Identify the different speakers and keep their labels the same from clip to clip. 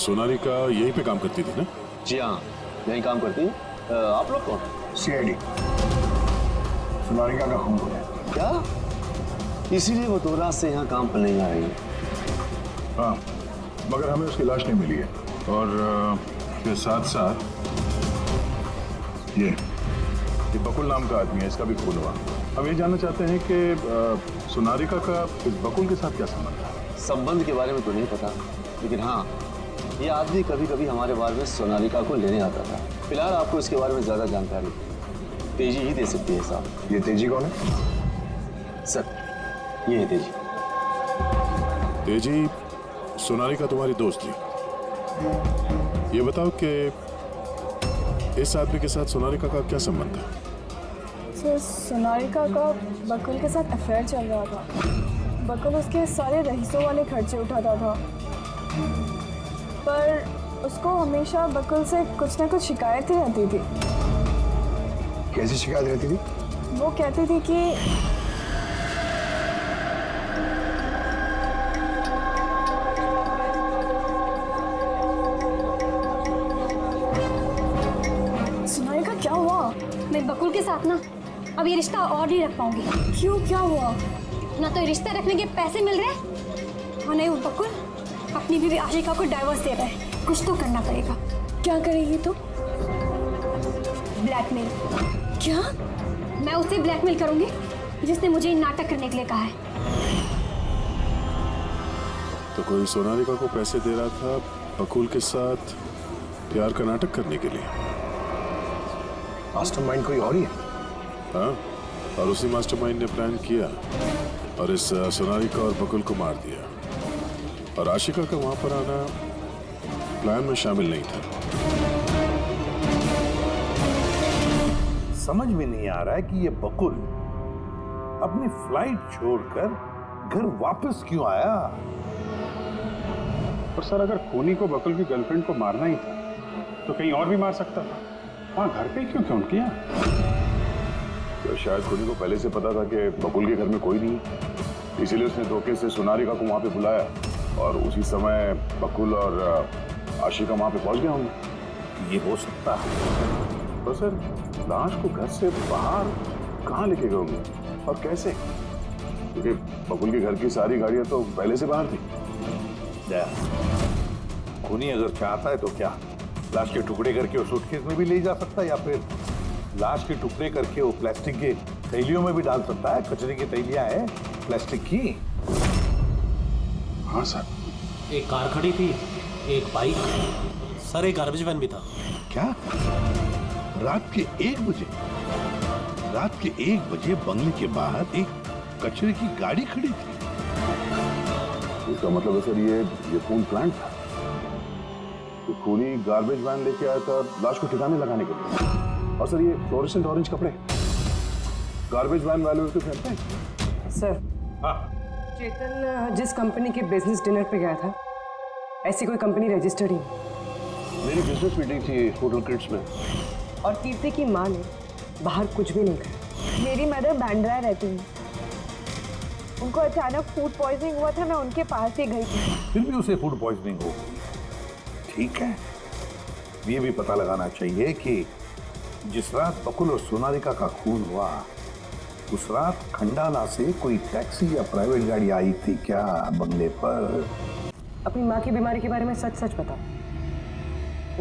Speaker 1: सोनाली का यहीं पे काम करती थी ना?
Speaker 2: जी हाँ, यही काम करती है। आप लोग कौन?
Speaker 3: सीआईडी। सोनालिका का खून है।
Speaker 2: क्या? इसीलिए वो 2 रात से यहाँ काम पर नहीं आ रही है।
Speaker 3: हाँ, मगर हमें उसकी लाश नहीं मिली है। और इसके साथ साथ ये बकुल नाम का आदमी है, इसका भी खून हुआ। हम ये जानना चाहते हैं कि सोनालिका का इस बकुल के साथ क्या संबंध है?
Speaker 2: संबंध के बारे में तो नहीं पता, लेकिन हाँ, ये आदमी कभी कभी हमारे बारे में सोनालिका को लेने आता था। फिलहाल आपको इसके बारे में ज्यादा जानकारी तेजी ही दे सकती है साहब।
Speaker 3: ये तेजी कौन है?
Speaker 2: सर, ये है तेजी।
Speaker 1: तेजी, सोनालिका तुम्हारी दोस्त थी। ये बताओ कि इस आदमी के साथ सोनालिका का क्या संबंध है?
Speaker 4: सर, सोनालिका का बकुल के साथ अफेयर चल रहा था। बकुल उसके सारे रईसों वाले खर्चे उठाता था, पर उसको हमेशा बकुल से कुछ ना कुछ शिकायतें रहती थी।
Speaker 3: कैसी शिकायत रहती थी?
Speaker 4: वो कहती थी कि सोनालिका, क्या हुआ?
Speaker 5: मैं बकुल के साथ ना अब ये रिश्ता और नहीं रख पाऊंगी।
Speaker 4: क्यों, क्या हुआ?
Speaker 5: ना तो ये रिश्ता रखने के पैसे मिल रहे हैं और नहीं वो बकुल अपनी बीवी आशिका को डाइवोर्स दे रहा है। कुछ तो करना पड़ेगा।
Speaker 4: क्या करेगी तो?
Speaker 5: ब्लैकमेल।
Speaker 4: क्या?
Speaker 5: मैं उसे ब्लैकमेल करूंगी जिसने मुझे ये नाटक करने के लिए कहा है।
Speaker 1: तो कोई सोनालिका को पैसे दे रहा था बकुल के साथ प्यार का नाटक करने के लिए।
Speaker 3: मास्टरमाइंड कोई और ही है?
Speaker 1: हाँ, और उसी मास्टरमाइंड ने प्लान किया और इस सोनालिका और बकुल को मार दिया। और आशिका का वहां पर आना प्लान में शामिल नहीं था।
Speaker 6: समझ में नहीं आ रहा है कि ये बकुल अपनी फ्लाइट छोड़कर घर वापस क्यों आया।
Speaker 7: और सर, अगर खूनी को बकुल की गर्लफ्रेंड को मारना ही था तो कहीं और भी मार सकता था। वहाँ घर पे क्यों किया?
Speaker 3: तो शायद खूनी को पहले से पता था कि बकुल के घर में कोई नहीं, इसीलिए उसने धोखे से सोनालिका को वहां पे बुलाया और उसी समय बकुल और आशिका वहां पे पहुंच गए होंगे।
Speaker 6: ये हो सकता है।
Speaker 3: तो सर, लाश को घर से बाहर कहाँ लेके गए होंगे और कैसे? क्योंकि बकुल के घर की सारी गाड़ियां तो पहले से बाहर थी।
Speaker 6: खूनी अगर चाहता है तो क्या लाश के टुकड़े करके वो सूटकेस में भी ले जा सकता है, या फिर लाश के टुकड़े करके वो प्लास्टिक के थैलियों में भी डाल सकता है। कचरे की थैलियां हैं प्लास्टिक की।
Speaker 3: हाँ सर।
Speaker 8: एक कार खड़ी थी, एक बाइक, सर एक गार्बेज वैन भी था।
Speaker 6: क्या? रात के 1 बजे? रात के 1 बजे बंगले के बाहर एक कचरे की गाड़ी खड़ी थी।
Speaker 3: इसका मतलब है सर, ये खून प्लांट था। तो खूनी गार्बेज वैन लेके आया था लाश को ठिकाने लगाने के लिए। और सर, ये फ्लोरेसेंट ऑरेंज कपड़े गार्बेज वैन वाले तो पहनते हैं।
Speaker 9: सर, चेतन जिस कंपनी के बिजनेस डिनर पे गया था, ऐसी कोई कंपनी रजिस्टर्ड ही नहीं।
Speaker 3: मेरी बिजनेस मीटिंग थी होटल क्रिट्स में।
Speaker 9: और कीर्ति की माँ ने बाहर कुछ भी नहीं कहा।
Speaker 4: मेरी मदर बांद्रा रहती है, उनको अचानक फूड पॉइजनिंग हुआ था, मैं उनके पास ही गई थी।
Speaker 6: फिर भी उसे फूड पॉइजनिंग हो। ठीक है, ये भी पता लगाना चाहिए कि जिस रात बकुल और सोनालिका का खून हुआ, उस रात खंडाला से कोई टैक्सी या प्राइवेट गाड़ी आई थी क्या बंगले पर?
Speaker 9: अपनी माँ की बीमारी के बारे में सच सच बताओ।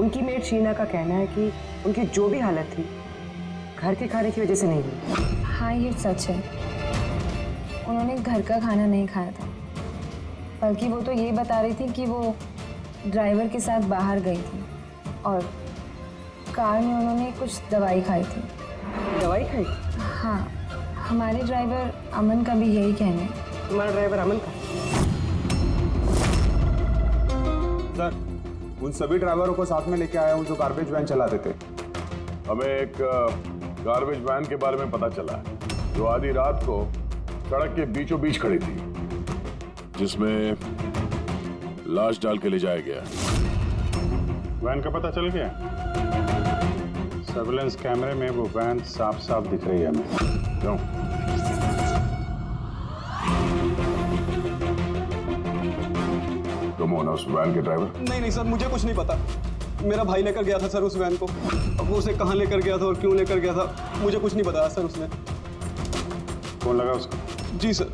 Speaker 9: उनकी मेड शीना का कहना है कि उनकी जो भी हालत थी घर के खाने की वजह से नहीं हुई।
Speaker 4: हाँ, ये सच है। उन्होंने घर का खाना नहीं खाया था, बल्कि वो तो ये बता रही थी कि वो ड्राइवर के साथ बाहर गई थी और कार में उन्होंने कुछ दवाई खाई थी।
Speaker 9: दवाई खाई?
Speaker 4: हाँ, हमारे ड्राइवर अमन का भी यही कहना है।
Speaker 9: तुम्हारा ड्राइवर अमन का?
Speaker 7: सर, उन सभी ड्राइवरों को साथ में लेके आया हूँ जो गार्बेज वैन चलाते थे।
Speaker 3: हमें एक गार्बेज वैन के बारे में पता चला जो आधी रात को सड़क के बीचों बीच खड़ी थी,
Speaker 1: जिसमें लाश डाल के ले जाया गया।
Speaker 7: वैन का पता चल गया? सर्विलेंस कैमरे में वो वैन साफ साफ दिख रही है हमें।
Speaker 3: क्यों? तो मोहन है उस वैन के ड्राइवर?
Speaker 10: नहीं सर, मुझे कुछ नहीं पता। मेरा भाई लेकर गया था सर उस वैन को। अब वो उसे कहाँ लेकर गया था और क्यों लेकर गया था मुझे कुछ नहीं बताया सर उसने।
Speaker 7: फोन लगा उसका?
Speaker 10: जी सर।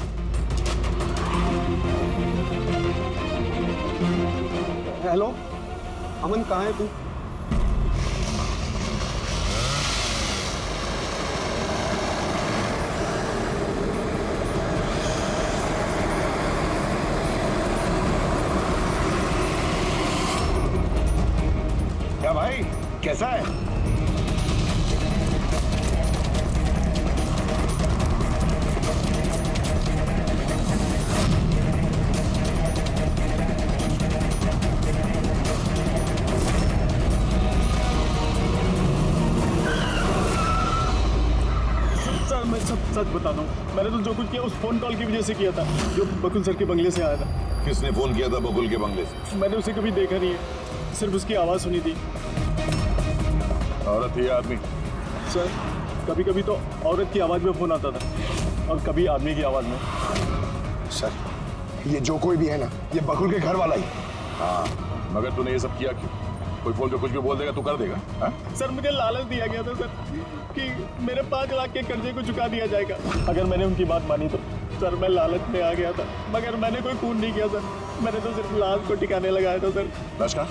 Speaker 10: हेलो अमन, कहाँ है तू?
Speaker 6: क्या भाई, कैसा है?
Speaker 10: सर मैं सच बताता हूँ, मैंने तो जो कुछ किया उस फोन कॉल की वजह से किया था जो बकुल सर के बंगले से आया था।
Speaker 6: किसने फोन किया था बकुल के बंगले से?
Speaker 10: मैंने उसे कभी देखा नहीं है, सिर्फ उसकी आवाज़ सुनी थी।
Speaker 3: औरत ही आदमी?
Speaker 10: सर कभी कभी तो औरत की आवाज़ में फोन आता था और कभी आदमी की आवाज़ में।
Speaker 3: सर ये जो कोई भी है ना, ये बकुल के घर वाला ही। हाँ, मगर तूने ये सब किया क्यों? कोई फोन पे कुछ भी बोल देगा तू कर देगा? हाँ?
Speaker 10: सर मुझे लालच दिया गया था सर कि मेरे 5 लाख के कर्जे को चुका दिया जाएगा अगर मैंने उनकी बात मानी तो। सर मैं लालच में आ गया था, मगर मैंने कोई खून नहीं किया सर, मैंने तो सिर्फ लाश को टिकाने लगाया था सर।
Speaker 3: लाश का?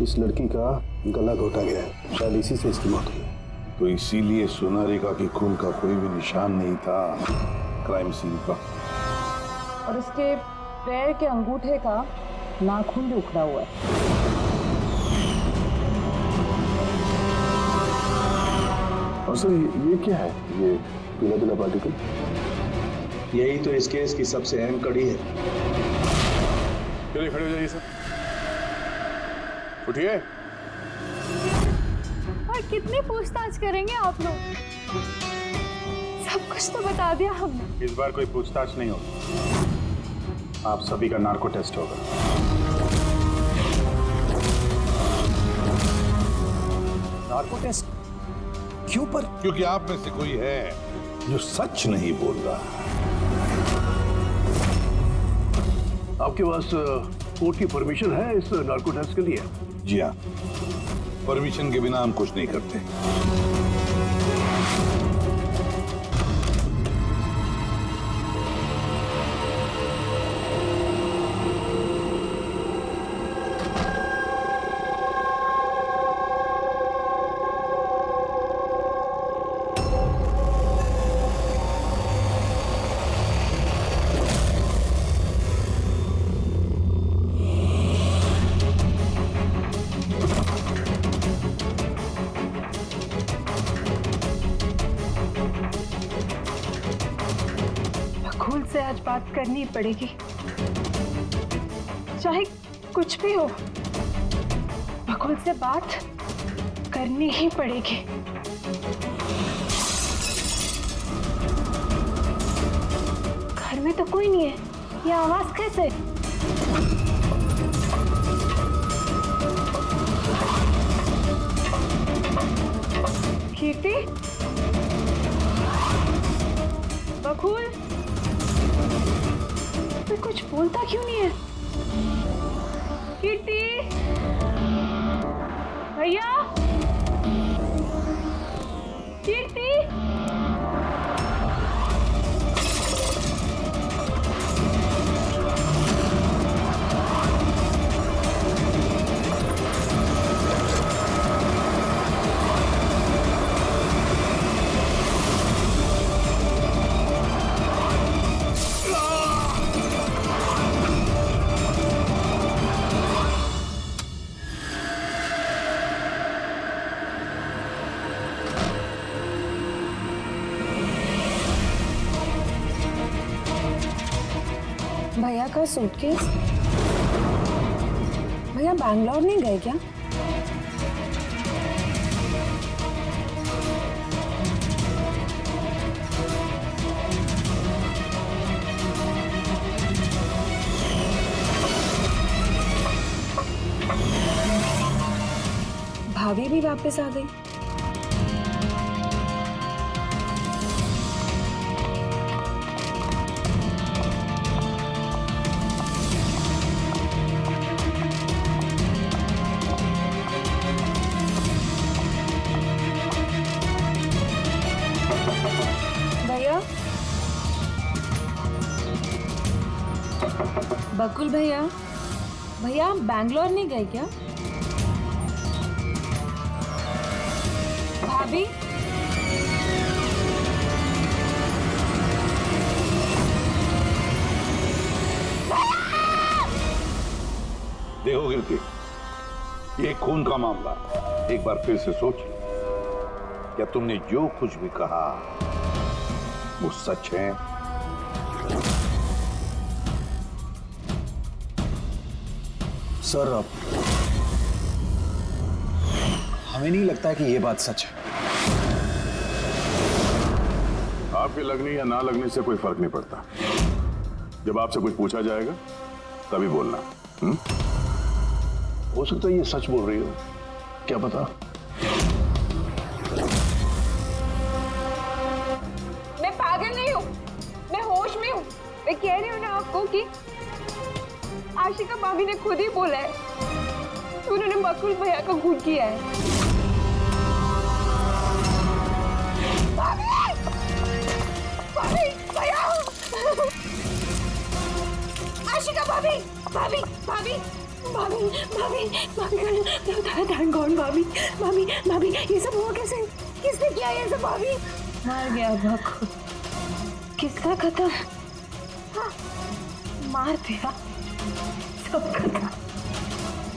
Speaker 2: इस लड़की का गला घोटा गया है, शायद इसी से इसकी मौत हुई है।
Speaker 6: तो इसीलिए सोनारिका के खून का कोई भी निशान नहीं था क्राइम सीन पर।
Speaker 11: और उसके पैर के अंगूठे का नाखून भी उखड़ा हुआ है।
Speaker 3: और सर ये क्या है, ये पीला पीला पार्टिकल?
Speaker 2: यही तो इस केस की सबसे अहम कड़ी है।
Speaker 3: चलिए खड़े हो जाइए सर, उठिए।
Speaker 5: और कितनी पूछताछ करेंगे आप लोग? सब कुछ तो बता दिया हमने।
Speaker 7: इस बार कोई पूछताछ नहीं होगी, आप सभी का नार्को टेस्ट होगा।
Speaker 6: नार्को टेस्ट क्यों पर? क्योंकि आप में से कोई है जो सच नहीं बोल रहा।
Speaker 3: आपके पास कोर्ट की परमिशन है इस नार्को टेस्ट के लिए?
Speaker 6: जी हाँ, परमिशन के बिना हम कुछ नहीं करते।
Speaker 11: बकुल से आज बात करनी पड़ेगी, चाहे कुछ भी हो, बकुल से बात करनी ही पड़ेगी। घर में तो कोई नहीं है, ये आवाज कैसे? कीर्ति, बकुल, तो कुछ बोलता क्यों नहीं है? कीर्ति, भैया, कीर्ति।
Speaker 4: भैया का सूटकेस? भैया बैंगलोर नहीं गए क्या? भाभी भी वापस आ गई। भैया, बकुल भैया, भैया आप बैंगलोर नहीं गए क्या? भाभी,
Speaker 6: देखो गिरती, ये खून का मामला, एक बार फिर से सोच लो। क्या तुमने जो कुछ भी कहा वो सच है?
Speaker 2: सर, हमें नहीं लगता कि ये बात सच है।
Speaker 3: आपके लगने या ना लगने से कोई फर्क नहीं पड़ता। जब आपसे कुछ पूछा जाएगा तभी बोलना।
Speaker 2: हो सकता है ये सच बोल रही हो, क्या पता।
Speaker 11: मैं पागल नहीं हूँ, मैं होश में हूँ। मैं कह रही हूँ ना आपको कि आशिका भाभी ने खुद ही बोला है कि उन्होंने बकुल भैया को खून किया है। भाभी, भैया! आशिका भाभी, भाभी, भाभी, भाभी, भाभी, भाभी, थैंक गॉड भाभी, भाभी, भाभी, ये सब हुआ कैसे? किसने किया ये सब भाभी?
Speaker 4: मर गया बकुल।
Speaker 11: किसका खत्म? हाँ, मार दिया, सब खत्म,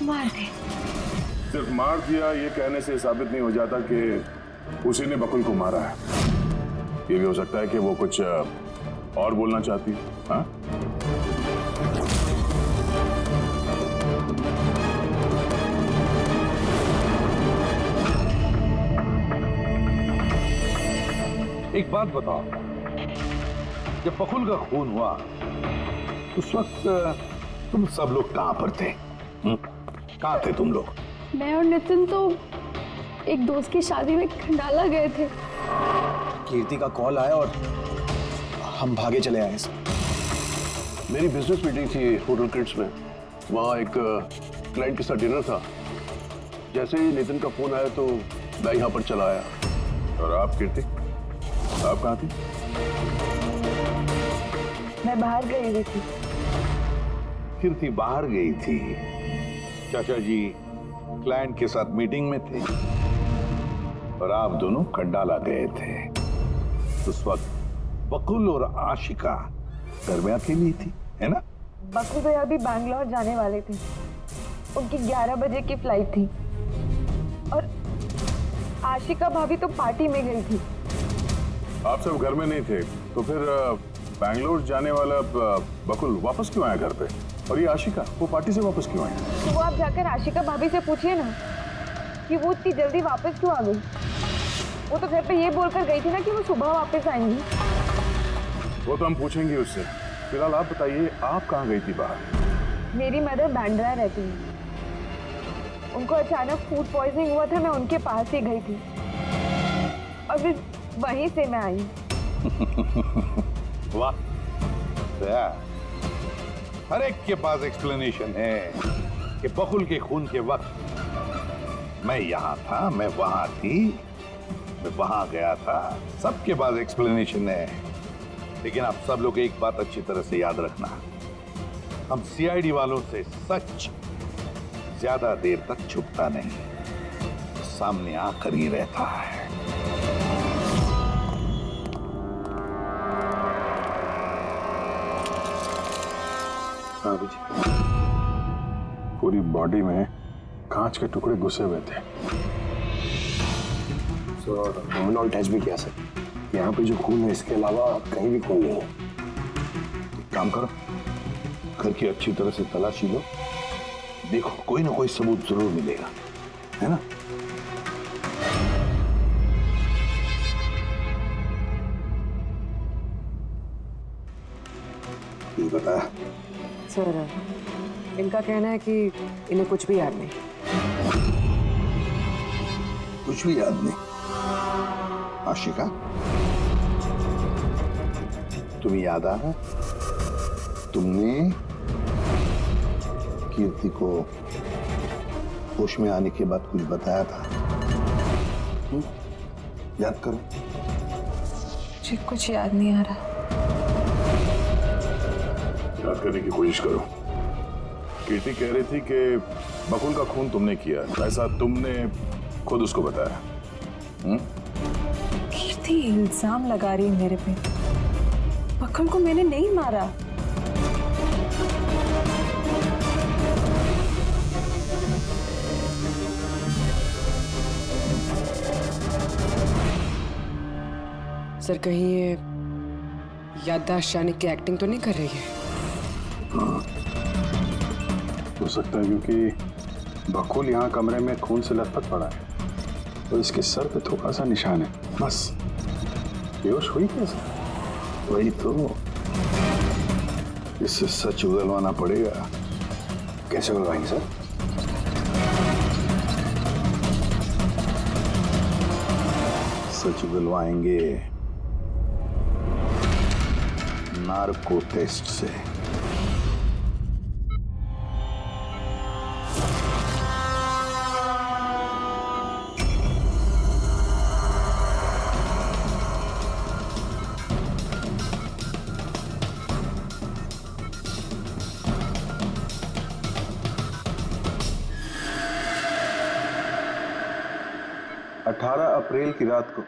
Speaker 11: मार दिया।
Speaker 3: सिर्फ मार दिया ये कहने से साबित नहीं हो जाता कि उसी ने बकुल को मारा है। ये भी हो सकता है कि वो कुछ और बोलना चाहती है। हाँ?
Speaker 6: एक बात बताओ, जब बकुल का खून हुआ उस वक्त तुम सब लोग कहां पर थे? कहां थे तुम लोग?
Speaker 5: मैं और नितिन तो एक दोस्त की शादी में खंडाला गए थे।
Speaker 2: कीर्ति का कॉल आया और हम भागे चले आए। मेरी बिजनेस मीटिंग थी होटल किड्स में, वहाँ एक क्लाइंट के साथ डिनर था। जैसे ही नितिन का फोन आया तो मैं यहाँ पर चला आया।
Speaker 3: और आप कीर्ति, आप कहाँ थी?
Speaker 4: मैं बाहर गई हुई थी।
Speaker 6: कीर्ति बाहर गई थी, चाचा जी क्लाइंट के साथ मीटिंग में थे और आप दोनों खंडाला गए थे। उस वक्त बकुल और आशिका घर में अकेली थी, है ना?
Speaker 4: बकुल भैया भी बैंगलोर जाने वाले थे। उनकी 11 बजे की फ्लाइट थी और आशिका भाभी तो पार्टी में गई थी।
Speaker 3: आप सब घर में नहीं थे तो फिर बैंगलोर जाने वाला बकुल वापस क्यों आया घर पे? और ये आशिका, वो पार्टी से वापस क्यों आई?
Speaker 4: तो वो आप जाकर आशिका भाभी से पूछिए ना कि वो इतनी जल्दी वापस क्यों आ गई। वो तो घर पे ये बोलकर गई थी ना कि वो सुबह वापस आएंगी।
Speaker 3: वो तो हम पूछेंगे उससे। फिलहाल आप बताइए, आप कहाँ गई थी बाहर?
Speaker 4: मेरी मदर बांद्रा रहती है। उनको अचानक फूड पॉइजनिंग हुआ था, मैं उनके पास ही गई थी और फिर वहीं से मैं आई।
Speaker 6: वाह, हर एक के पास एक्सप्लेनेशन है कि बकुल के खून के वक्त मैं यहाँ था, मैं वहां थी, मैं वहां गया था। सबके पास एक्सप्लेनेशन है। लेकिन आप सब लोग एक बात अच्छी तरह से याद रखना, हम सीआईडी वालों से सच ज्यादा देर तक छुपता नहीं, सामने आकर ही रहता है।
Speaker 3: हाँ जी, पूरी बॉडी में कांच के टुकड़े घुसे हुए थे।
Speaker 2: नॉर्मल टेस्ट भी किया सर। यहाँ पे जो खून है इसके अलावा कहीं भी खून नहीं है।
Speaker 3: काम करो,
Speaker 6: घर की अच्छी तरह से तलाशी लो, देखो कोई ना कोई सबूत जरूर मिलेगा, है ना? ये बता।
Speaker 9: सर, इनका कहना है कि इन्हें कुछ भी याद नहीं।
Speaker 6: कुछ भी याद नहीं? आशिका, तुम्हें याद आ रहा तुमने कीर्ति को होश में आने के बाद कुछ बताया था? याद करो।
Speaker 4: मुझे कुछ याद नहीं आ रहा।
Speaker 3: याद करने की कोशिश करो। कीर्ति कह रही थी कि बकुल का खून तुमने किया, ऐसा तुमने खुद उसको बताया।
Speaker 4: कीर्ति इल्जाम लगा रही है मेरे पे। बकुल को मैंने नहीं मारा।
Speaker 9: सर, कहीं ये याददाश्त जाने की एक्टिंग तो नहीं कर रही है?
Speaker 7: हो सकता है, क्योंकि बकुल यहाँ कमरे में खून से लथपथ पड़ा है तो इसके सर पे थोड़ा सा निशान है, बस। बेहोश हुई कैसे?
Speaker 6: वही तो, इससे सच उगलवाना पड़ेगा।
Speaker 7: कैसे उगलवाएंगे सर?
Speaker 6: सच उगलवाएंगे नार्को टेस्ट से।
Speaker 2: अप्रैल की रात को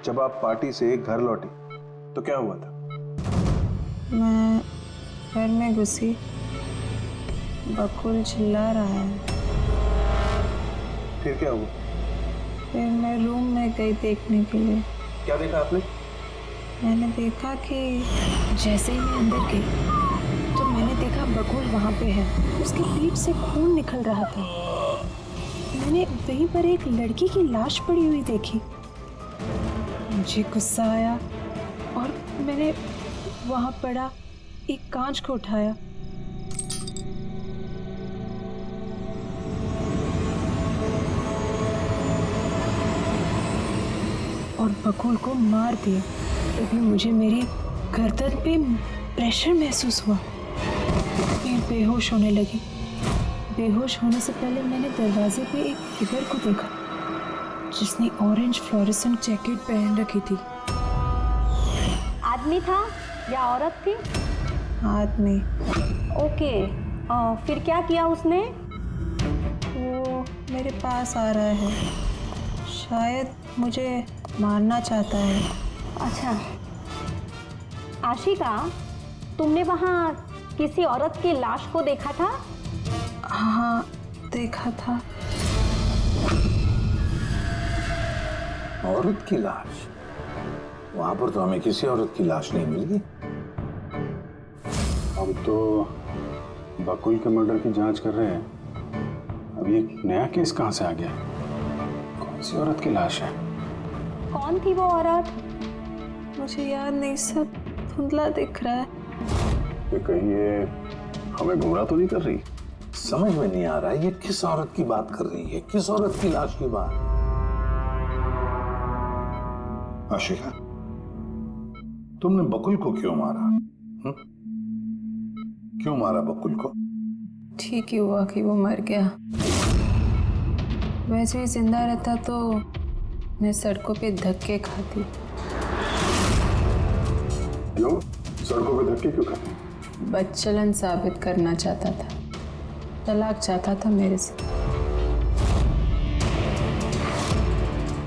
Speaker 2: जब आप पार्टी से घर लौटी तो क्या हुआ था?
Speaker 4: मैं घर में घुसी, बकुल चिल्ला रहा है।
Speaker 2: फिर क्या हुआ?
Speaker 4: फिर मैं रूम में गई देखने के लिए।
Speaker 2: क्या देखा आपने?
Speaker 4: मैंने देखा कि जैसे ही मैं अंदर गई तो मैंने देखा बकुल वहाँ पे है। उसकी पीठ से खून निकल रहा था। मैंने वहीं पर एक लड़की की लाश पड़ी हुई देखी। मुझे गुस्सा आया और मैंने वहाँ पड़ा एक कांच को उठाया। और बकुल को मार दिया। तभी मुझे मेरी गर्दन पे प्रेशर महसूस हुआ। मैं बेहोश होने लगी। बेहोश होने से पहले मैंने दरवाजे पे एक फिगर को देखा जिसने ऑरेंज फ्लोरेसेंट जैकेट पहन रखी थी।
Speaker 5: आदमी था या औरत थी?
Speaker 4: आदमी।
Speaker 5: ओके, फिर क्या किया उसने?
Speaker 4: वो मेरे पास आ रहा है, शायद मुझे मारना चाहता है।
Speaker 5: अच्छा आशिका, तुमने वहाँ किसी औरत की लाश को देखा था?
Speaker 4: हाँ, देखा था।
Speaker 6: औरत की लाश? वहां पर तो हमें किसी औरत की लाश नहीं मिली।
Speaker 7: हम तो बकुल के मर्डर की जांच कर रहे हैं। अब ये नया केस कहां से आ गया? कौन सी औरत की लाश है?
Speaker 5: कौन थी वो औरत?
Speaker 4: मुझे याद नहीं, सब धुंधला दिख रहा है।
Speaker 6: ये कहीं ये हमें गुमराह तो नहीं कर रही? समझ में नहीं आ रहा है ये किस औरत की बात कर रही है, किस औरत की लाश की बात? आशिका, तुमने बकुल को क्यों मारा? क्यों मारा बकुल को?
Speaker 4: ठीक ही हुआ कि वो मर गया। वैसे ही जिंदा रहता तो मैं सड़कों पे धक्के खाती।
Speaker 7: क्यों? सड़कों पे धक्के क्यों खाती?
Speaker 4: बदचलन साबित करना चाहता था। तलाक चाहता था मेरे से।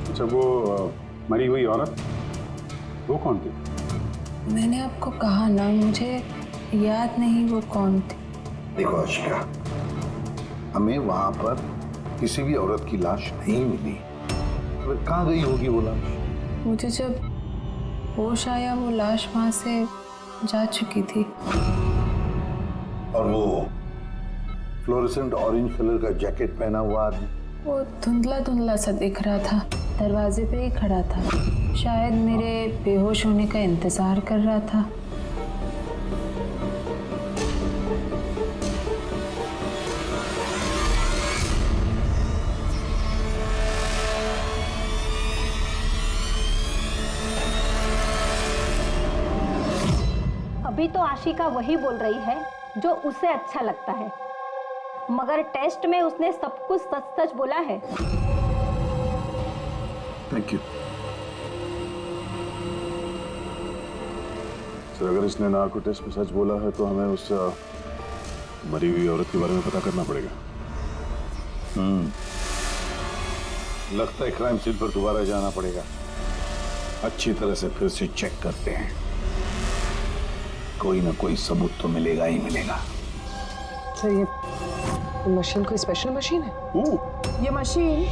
Speaker 7: अच्छा, वो मरी हुई औरत वो कौन थी?
Speaker 4: मैंने आपको कहा ना, मुझे याद नहीं वो कौन थी।
Speaker 6: देखो आशिका, हमें वहां पर किसी भी औरत की लाश नहीं मिली। तो कहाँ गई होगी वो लाश?
Speaker 4: मुझे जब होश आया वो लाश वहां से जा चुकी थी।
Speaker 6: और वो फ्लोरेसेंट ऑरेंज कलर का जैकेट पहना हुआ आदमी?
Speaker 4: वो धुंधला धुंधला सा दिख रहा था, दरवाजे पे ही खड़ा था, शायद मेरे बेहोश होने का इंतजार कर रहा था।
Speaker 5: अभी तो आशिका वही बोल रही है जो उसे अच्छा लगता है, मगर टेस्ट में उसने सब कुछ सच सच बोला है।
Speaker 3: Thank you sir. अगर इसने नार्को टेस्ट में सच बोला है तो हमें उस मरी हुई औरत के बारे में पता करना पड़ेगा।
Speaker 6: लगता है क्राइम सीन पर दोबारा जाना पड़ेगा। अच्छी तरह से फिर से चेक करते हैं, कोई ना कोई सबूत तो मिलेगा ही मिलेगा।
Speaker 9: सर ये मशीन कोई स्पेशल मशीन है?
Speaker 12: ये मशीन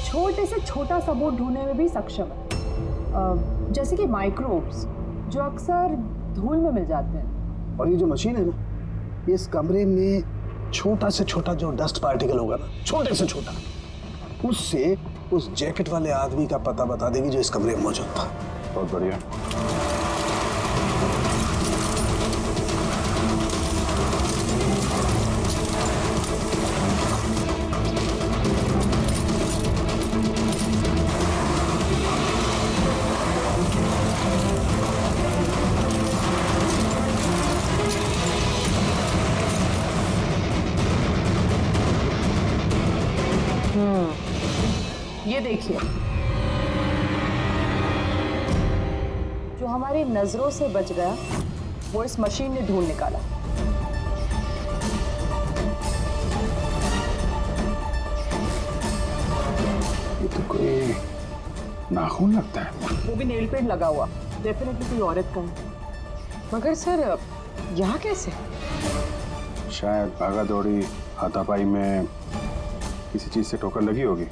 Speaker 12: छोटे से छोटा सबूत ढूंढने में भी सक्षम है, जैसे कि माइक्रोब्स जो अक्सर धूल में मिल जाते हैं।
Speaker 2: और ये जो मशीन है ना, इस कमरे में छोटा से छोटा जो डस्ट पार्टिकल होगा ना, छोटे से छोटा, उससे उस जैकेट वाले आदमी का पता बता देगी जो इस कमरे में मौजूद था।
Speaker 3: बहुत बढ़िया।
Speaker 12: ये देखिए, जो हमारी नजरों से बच गया वो इस मशीन ने ढूंढ निकाला।
Speaker 7: ये तो कोई नाखून लगता है।
Speaker 12: वो भी नेल पेंट लगा हुआ, डेफिनेटली कोई औरत का है।
Speaker 9: मगर सर यहाँ कैसे?
Speaker 7: शायद भागा दौड़ी हाथापाई में किसी चीज से ठोकर लगी होगी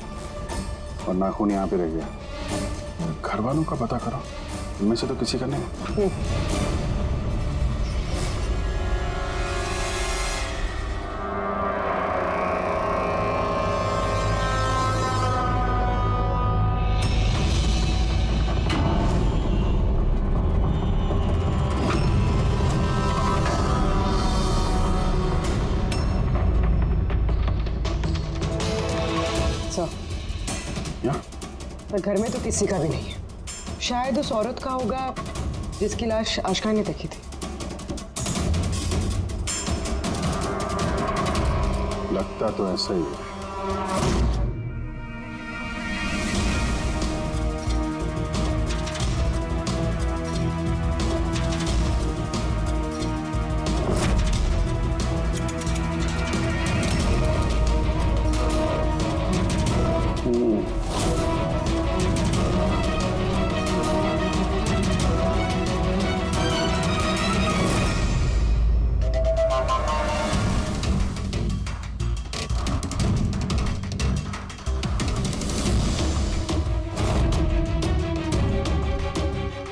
Speaker 7: और नाखून यहाँ पे रह गया। घर वालों का पता करो, इनमें से तो किसी का नहीं।
Speaker 9: पर घर में तो किसी का भी नहीं है। शायद उस औरत का होगा जिसकी लाश आशिका ने देखी थी।
Speaker 3: लगता तो ऐसा ही है।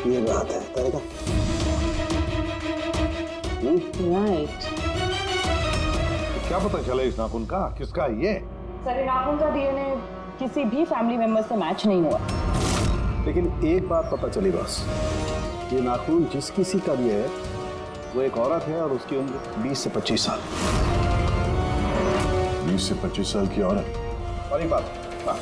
Speaker 2: ये बात है तरीका।
Speaker 12: राइट।
Speaker 6: क्या पता चला इस नाखून का किसका है ये?
Speaker 12: सर नाखून का डीएनए किसी भी फैमिली मेंबर से मैच नहीं हुआ।
Speaker 2: लेकिन एक बात पता चली बस, ये नाखून जिस किसी का भी है वो एक औरत है और उसकी उम्र 20 से 25 साल।
Speaker 3: 20 से 25 साल की औरत?
Speaker 6: और एक बात, हाँ।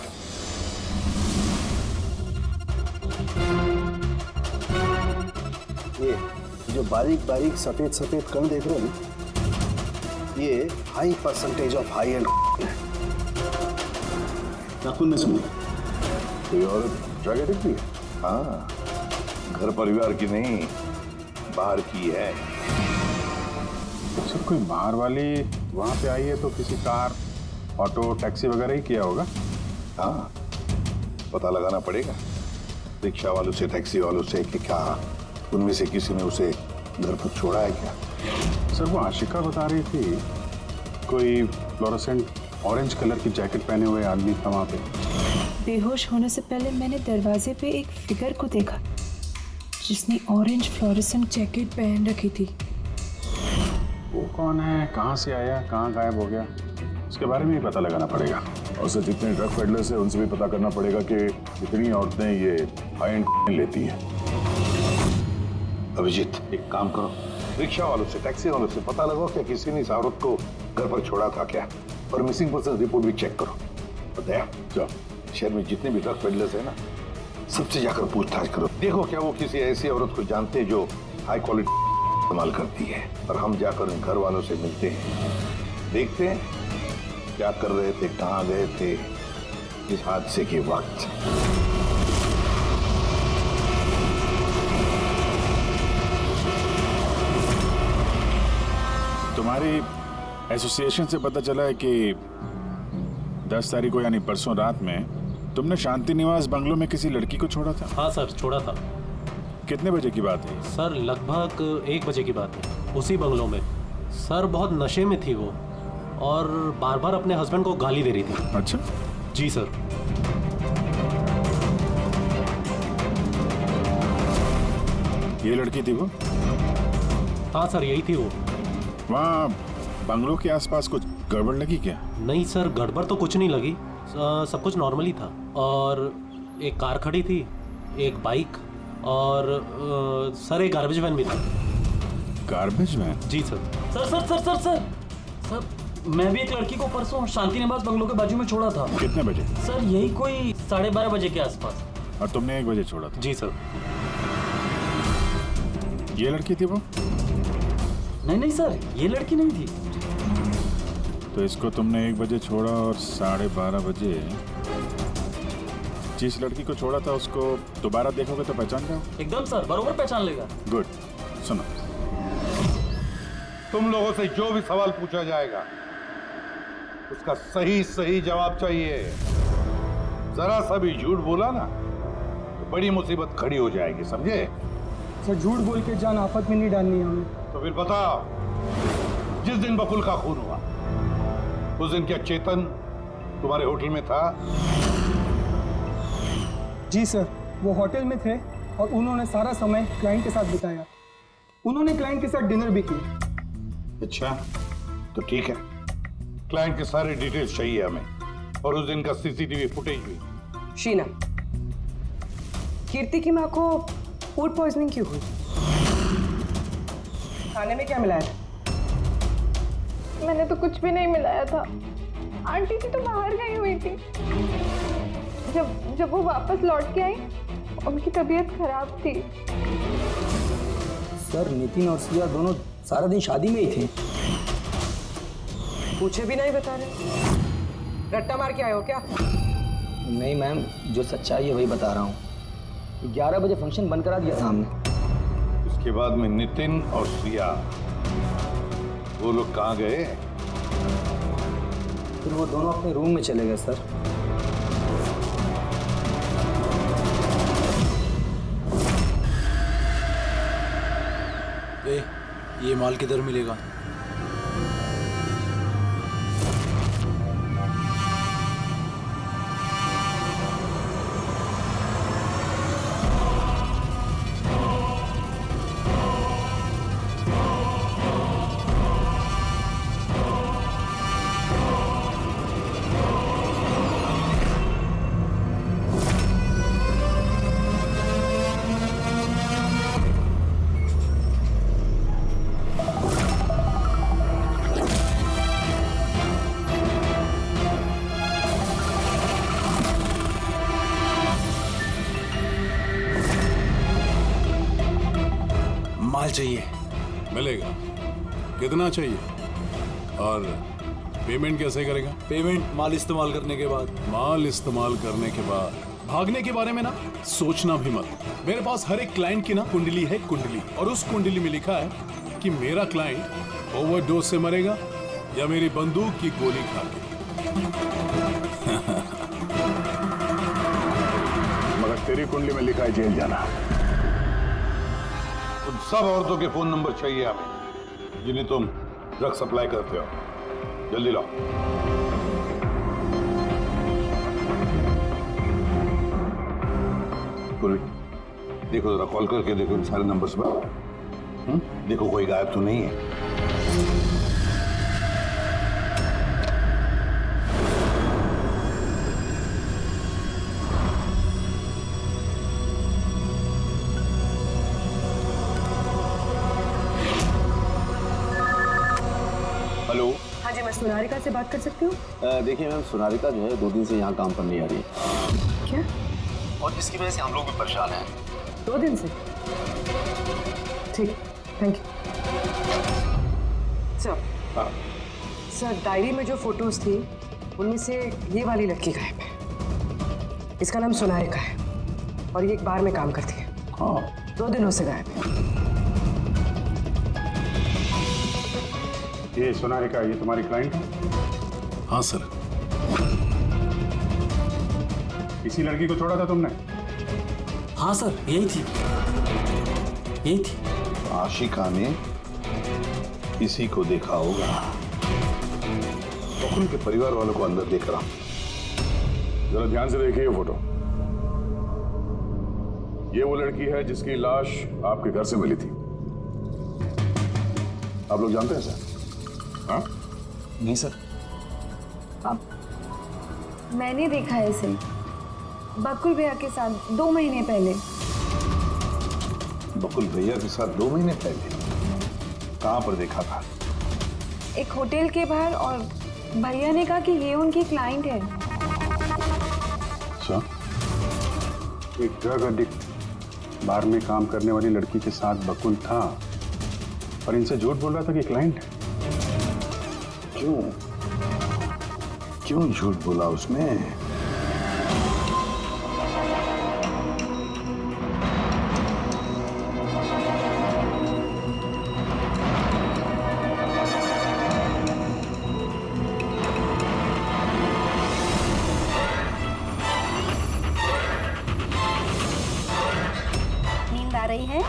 Speaker 2: ये जो बारीक बारीक सफेद सफेद कण देख रहे हो ना, ये high percentage of high and नाखून में सुनिए।
Speaker 3: कोई औरत ड्रग एडिक्ट भी है?
Speaker 6: हाँ, घर परिवार की नहीं, बाहर की है।
Speaker 7: सर कोई बाहर वाली वहां पे आई है तो किसी कार, ऑटो, टैक्सी वगैरह ही किया होगा।
Speaker 6: हाँ, पता लगाना पड़ेगा रिक्शा वालों से, टैक्सी वालों से कि क्या उनमें से किसी ने उसे घर पर छोड़ा है क्या।
Speaker 7: सर वो आशिका बता रही थी कोई फ्लोरोसेंट ऑरेंज कलर की जैकेट पहने हुए आदमी था वहां पे।
Speaker 4: बेहोश होने से पहले मैंने दरवाजे पे एक फिगर को देखा जिसने ऑरेंज फ्लोरेसेंट जैकेट पहन रखी थी।
Speaker 7: कौन है, कहाँ से आया, कहाँ गायब हो गया, उसके बारे में भी पता लगाना पड़ेगा।
Speaker 3: और सर जितने ड्रग पेडलर्स हैं उनसे भी पता करना पड़ेगा कि कितनी औरतें ये हाई एंड लेती हैं।
Speaker 6: अभिजीत, एक काम करो, रिक्शा वालों से, टैक्सी वालों से पता लगाओ क्या किसी ने इस औरत को घर पर छोड़ा था क्या, और मिसिंग पर्सन रिपोर्ट भी चेक करो। और दया,
Speaker 3: क्या
Speaker 6: शहर में जितने भी ड्रग पेडलर्स है ना, सबसे जाकर पूछताछ करो। देखो क्या वो किसी ऐसी औरत को जानते हैं जो हाई क्वालिटी इस्तेमाल करती है, और हम जाकर उन घर वालों से मिलते हैं, देखते हैं क्या कर रहे थे, कहाँ गए थे इस हादसे के वक्त।
Speaker 7: तुम्हारी एसोसिएशन से पता चला है कि 10 तारीख को यानी परसों रात में तुमने शांति निवास बंगलों में किसी लड़की को छोड़ा था।
Speaker 8: हाँ सर, छोड़ा था।
Speaker 7: कितने बजे की बात है?
Speaker 8: सर लगभग 1 बजे की बात है, उसी बंगलों में। सर बहुत नशे में थी वो और बार बार अपने हस्बैंड को गाली दे रही थी।
Speaker 7: अच्छा।
Speaker 8: जी सर।
Speaker 7: ये लड़की थी वो?
Speaker 8: हाँ सर, यही थी वो।
Speaker 7: वहाँ बंगलों के आसपास कुछ गड़बड़ लगी क्या?
Speaker 8: नहीं सर, गड़बड़ तो कुछ नहीं लगी, सब कुछ नॉर्मली था। और एक कार खड़ी थी, एक बाइक और सर एक गार्बेज वैन भी था।
Speaker 7: Garbage van?
Speaker 8: जी sir.
Speaker 13: Sir sir sir sir sir sir मैं भी एक लड़की को परसों शांति निवास बंगलों के बाजू में छोड़ा था।
Speaker 7: कितने बजे?
Speaker 13: सर यही कोई 12:30 बजे के आसपास।
Speaker 7: और तुमने 1 बजे छोड़ा था?
Speaker 8: जी सर।
Speaker 7: ये लड़की थी वो?
Speaker 13: नहीं नहीं सर, ये लड़की नहीं थी।
Speaker 7: तो इसको तुमने 1 बजे छोड़ा और 12:30 बजे जिस लड़की को छोड़ा था उसको दोबारा देखोगे तो पहचान जाओ?
Speaker 13: एकदम सर, बरोबर पहचान लेगा।
Speaker 7: गुड। सुनो,
Speaker 6: तुम लोगों से जो भी सवाल पूछा जाएगा उसका सही सही जवाब चाहिए। जरा सा भी झूठ बोला ना तो बड़ी मुसीबत खड़ी हो जाएगी, समझे?
Speaker 10: सर झूठ बोल के जान आफत में नहीं डालनी है हमें।
Speaker 6: तो फिर बताओ, जिस दिन बकुल का खून हुआ उस दिन क्या चेतन तुम्हारे होटल में था?
Speaker 10: जी सर, वो होटल में थे और उन्होंने सारा समय क्लाइंट के साथ बिताया। उन्होंने क्लाइंट के साथ डिनर भी किया।
Speaker 6: अच्छा, तो ठीक है, क्लाइंट के सारे डिटेल्स चाहिए हमें, और उस दिन का सीसीटीवी फुटेज भी।
Speaker 9: शीना, कीर्ति की माँ को फूड पॉइजनिंग क्यों हुई? खाने में क्या मिलाया था?
Speaker 11: मैंने तो कुछ भी नहीं मिलाया था। आंटी जी तो बाहर गई हुई थी। जब वो वापस लौट के आई उनकी तबीयत खराब थी।
Speaker 13: सर नितिन और सिया दोनों सारा दिन शादी में ही थे।
Speaker 9: पूछे भी नहीं बता रहे। रट्टा मार के आए हो क्या?
Speaker 13: नहीं मैम, जो सच्चाई है वही बता रहा हूँ। 11 बजे फंक्शन बंद करा दिया था हमने।
Speaker 6: उसके बाद में नितिन और सिया वो लोग कहाँ गए?
Speaker 13: फिर वो दोनों अपने रूम में चले गए सर।
Speaker 14: ये माल किधर मिलेगा? माल चाहिए।
Speaker 3: मिलेगा। कितना चाहिए और पेमेंट कैसे करेगा?
Speaker 14: पेमेंट माल इस्तेमाल करने के बाद।
Speaker 3: माल इस्तेमाल करने के बाद भागने के बारे में ना सोचना भी मत। मेरे पास हर एक क्लाइंट की ना कुंडली है, कुंडली, और उस कुंडली में लिखा है कि मेरा क्लाइंट ओवरडोज से मरेगा या मेरी बंदूक की गोली खा के।
Speaker 7: मगर तेरी कुंडली में लिखा है जेल जाना।
Speaker 6: उन सब औरतों के फोन नंबर चाहिए हमें जिन्हें तुम ड्रग सप्लाई करते हो। जल्दी लाओ। पूर्वी, देखो जरा कॉल करके देखो इन सारे नंबर्स पर। देखो कोई गायब तो नहीं है।
Speaker 9: जी, मैं सोनारिका से बात कर सकती हूँ?
Speaker 2: देखिए मैम, सोनारिका जो है 2 दिन से यहाँ काम पर नहीं आ रही है।
Speaker 9: क्या?
Speaker 2: और जिसकी वजह से हम लोग भी परेशान हैं।
Speaker 9: 2 दिन से? ठीक, thank you. Sir, sir diary में जो फोटोज थी उनमें से ये वाली लड़की गायब है। इसका नाम सोनारिका है और ये एक बार में काम करती है।
Speaker 6: हाँ।
Speaker 9: 2 दिनों से गायब है।
Speaker 7: ये सोनारिका, ये तुम्हारी क्लाइंट है?
Speaker 3: हाँ सर।
Speaker 7: इसी लड़की को छोड़ा था तुमने?
Speaker 13: हाँ सर, यही थी, यही थी।
Speaker 6: आशिका ने इसी को देखा होगा। बकुल के परिवार वालों को अंदर देख रहा हूं।
Speaker 3: जरा ध्यान से देखिए ये फोटो। ये वो लड़की है जिसकी लाश आपके घर से मिली थी। आप लोग जानते हैं सर? हाँ?
Speaker 13: नहीं सर।
Speaker 4: मैंने देखा है इसे बकुल भैया के साथ 2 महीने पहले।
Speaker 6: बकुल भैया के साथ 2 महीने पहले? कहां पर देखा था?
Speaker 4: एक होटल के बाहर, और भैया ने कहा कि ये उनकी क्लाइंट है।
Speaker 7: अच्छा, एक ड्रग एडिक्ट बार में काम करने वाली लड़की के साथ बकुल था और इनसे झूठ बोल रहा था कि क्लाइंट है।
Speaker 6: क्यों झूठ बोला उसने?
Speaker 5: नींद आ रही है?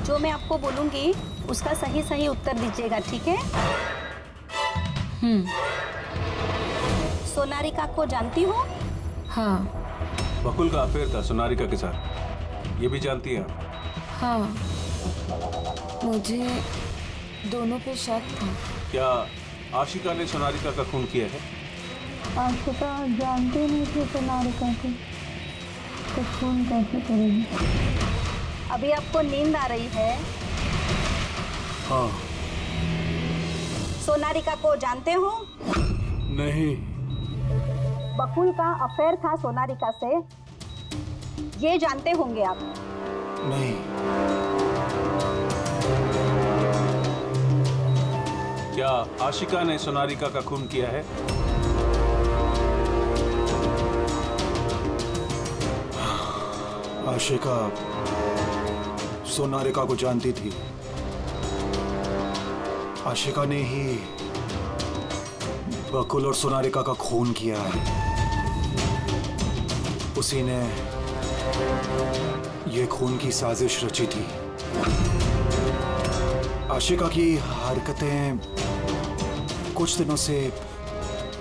Speaker 5: जो मैं आपको बोलूंगी उसका सही सही उत्तर दीजिएगा, ठीक है? सोनारिका को जानती हो?
Speaker 4: हाँ।
Speaker 15: बकुल का अफेयर था सोनारिका के साथ, ये भी जानती है?
Speaker 4: हाँ, मुझे दोनों पे शक था।
Speaker 15: क्या आशिका ने सोनारिका का खून किया है?
Speaker 4: आशिका जानते नहीं थे सोनारिका को, तो खून कैसे करेगी?
Speaker 5: अभी आपको नींद आ रही है?
Speaker 14: हाँ।
Speaker 5: सोनारिका को जानते हो?
Speaker 14: नहीं।
Speaker 5: बकुल का अफेयर था सोनारिका से, ये जानते होंगे आप?
Speaker 14: नहीं।
Speaker 15: क्या आशिका ने सोनारिका का खून किया है?
Speaker 14: आशिका सोनारिका को जानती थी। आशिका ने ही बकुल और सोनारिका का खून किया है। उसी ने ये खून की साजिश रची थी। आशिका की हरकतें कुछ दिनों से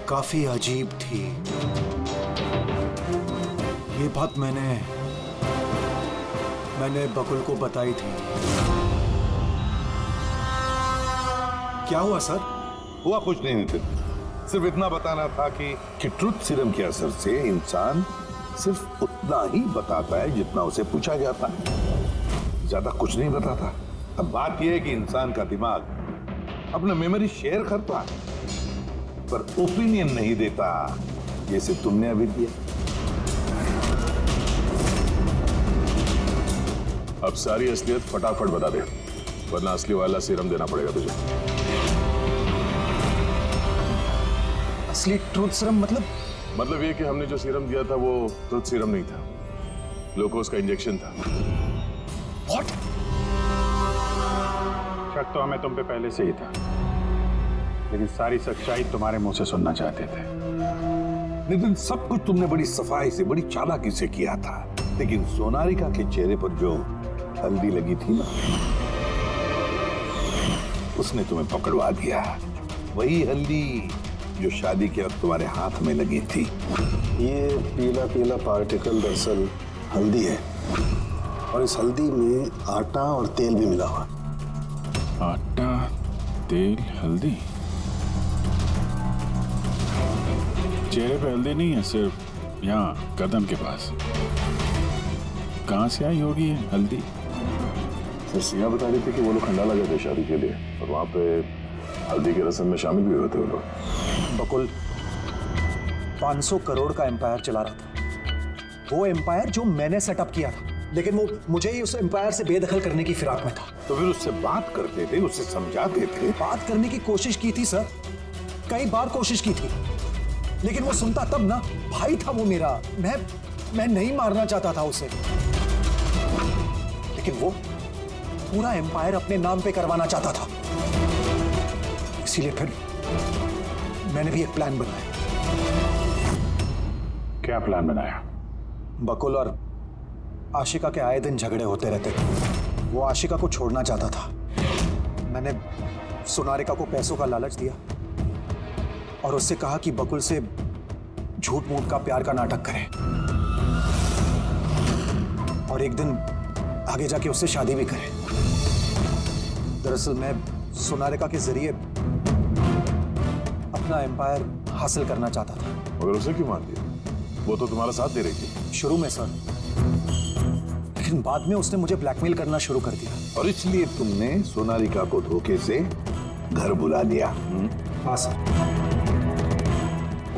Speaker 14: काफी अजीब थी। ये बात मैंने बकुल को बताई थी। क्या हुआ सर?
Speaker 6: हुआ कुछ नहीं नितिन, सिर्फ इतना बताना था कि ट्रुथ सीरम के असर से इंसान सिर्फ उतना ही बताता है जितना उसे पूछा जाता है, ज्यादा कुछ नहीं बताता। अब बात यह है कि इंसान का दिमाग अपना मेमोरी शेयर करता है पर ओपिनियन नहीं देता, जैसे तुमने अभी दिया।
Speaker 3: अब सारी असलियत फटाफट बता दे, वरना असली वाला सीरम देना पड़ेगा तुझे।
Speaker 14: असली ट्रूथ सीरम
Speaker 3: मतलब ये कि हमने जो सीरम दिया था वो ट्रूथ सीरम नहीं था, ग्लूकोज का इंजेक्शन था।
Speaker 7: What? शक तो हमें तुम पे पहले से ही था, लेकिन सारी सच्चाई तुम्हारे मुंह से सुनना चाहते थे।
Speaker 6: नितिन, सब कुछ तुमने बड़ी सफाई से, बड़ी चालाकी से किया था, लेकिन सोनारिका के चेहरे पर जो हल्दी लगी थी ना, उसने तुम्हें पकड़वा दिया। वही हल्दी जो शादी के वक्त तुम्हारे हाथ में लगी थी।
Speaker 2: ये पीला पीला पार्टिकल दरअसल हल्दी है, और इस हल्दी में आटा और तेल भी मिला हुआ।
Speaker 7: आटा, तेल, हल्दी। चेहरे पे हल्दी नहीं है, सिर्फ यहाँ कदम के पास। कहाँ से आई होगी ये हल्दी?
Speaker 3: सर सिया बता रही थी कि वो लोग खंडाला गए थे शादी के लिए, और वहाँ पे हल्दी की रस्म में शामिल भी होते हो लोग।
Speaker 14: बकुल 500 करोड़ का एम्पायर चला रहा था, वो एम्पायर जो मैंने सेटअप किया था, लेकिन वो मुझे ही उस एम्पायर से बेदखल करने की फिराक में था।
Speaker 6: तो फिर उससे बात करते थे, उससे समझाते थे।
Speaker 14: बात करने की कोशिश की थी सर, कई बार कोशिश की थी, लेकिन वो सुनता तब ना। भाई था वो मेरा, मैं नहीं मारना चाहता था उसे, लेकिन वो पूरा एम्पायर अपने नाम पे करवाना चाहता था। इसीलिए फिर मैंने भी एक प्लान बनाया।
Speaker 7: क्या प्लान बनाया?
Speaker 14: बकुल और आशिका के आए दिन झगड़े होते रहते थे। वो आशिका को छोड़ना चाहता था। मैंने सोनारिका को पैसों का लालच दिया और उससे कहा कि बकुल से झूठ मूठ का प्यार का नाटक करे और एक दिन आगे जाके उससे शादी भी करे। दरअसल मैं सोनारिका के जरिए अपना एम्पायर हासिल करना चाहता था।
Speaker 3: मगर उसे क्यों मार दिया? वो तो तुम्हारा साथ दे रही थी।
Speaker 14: शुरू में सर, लेकिन बाद में उसने मुझे ब्लैकमेल करना शुरू कर दिया।
Speaker 6: और इसलिए तुमने सोनारिका को धोखे से घर बुला लिया।
Speaker 14: हाँ सर,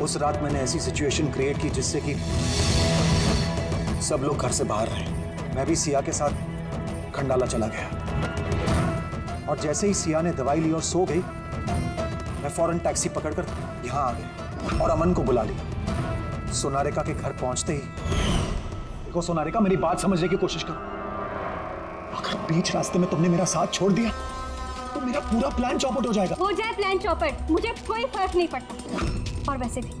Speaker 14: उस रात मैंने ऐसी सिचुएशन क्रिएट की जिससे कि सब लोग घर से बाहर रहे। मैं भी सिया के साथ खंडाला चला गया और जैसे ही सिया ने दवाई ली और सो गई, मैं फौरन टैक्सी पकड़कर यहाँ आ गया और अमन को बुला लिया। सोनारिका के घर पहुंचते ही, देखो सोनारिका, मेरी बात समझने की कोशिश करो। अगर बीच रास्ते में तुमने मेरा साथ छोड़ दिया तो मेरा पूरा प्लान चौपट हो जाएगा।
Speaker 5: हो जाए प्लान चौपट, मुझे कोई फर्क नहीं पड़ता। और वैसे भी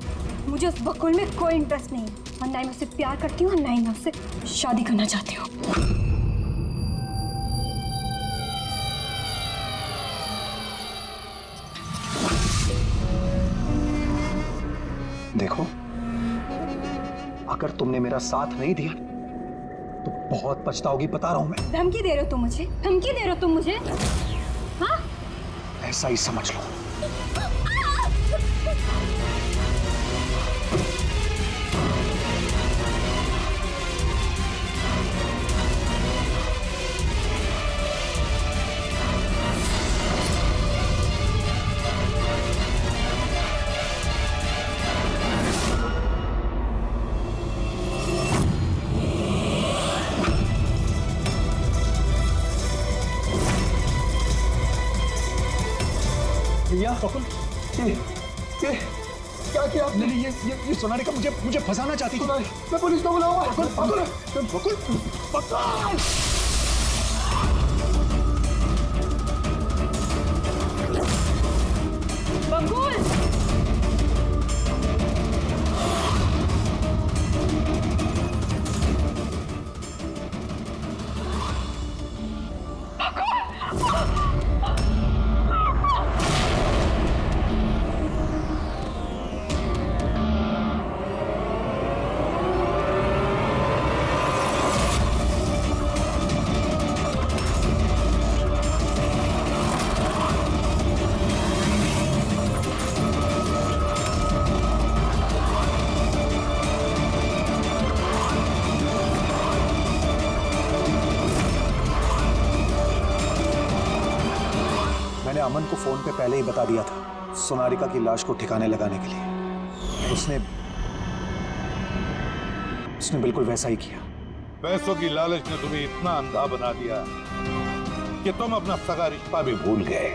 Speaker 5: मुझे उस बकुल में कोई इंटरेस्ट नहीं है, और ना ही मैं उससे प्यार करती हूँ और ना ही मैं उससे शादी करना चाहती हूँ।
Speaker 14: देखो, अगर तुमने मेरा साथ नहीं दिया तो बहुत पछताओगी, बता रहा हूं मैं।
Speaker 5: धमकी दे रहे हो तुम मुझे? धमकी दे रहे हो तुम मुझे? हाँ?
Speaker 14: ऐसा ही समझ लो। बकुल, ये क्या किया आपने? ये सोनारिका मुझे फंसाना चाहती थी। मैं पुलिस को बुलाऊंगा। बकुल, बकुल, बकुल, बकुल। अमन को फोन पे पहले ही बता दिया था सोनारिका की लाश को ठिकाने लगाने के लिए। उसने बिल्कुल वैसा ही किया।
Speaker 6: पैसों की लालच ने तुम्हें इतना अंधा बना दिया कि तुम अपना सगा रिश्ता भी भूल गए,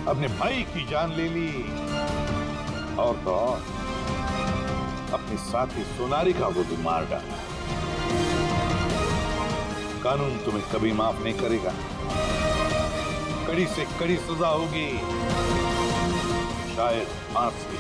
Speaker 6: अपने भाई की जान ले ली और तो और अपनी साथी सोनारिका को भी मार डाला। कानून तुम्हें कभी माफ नहीं करेगा, कड़ी से कड़ी सजा होगी, शायद फांसी।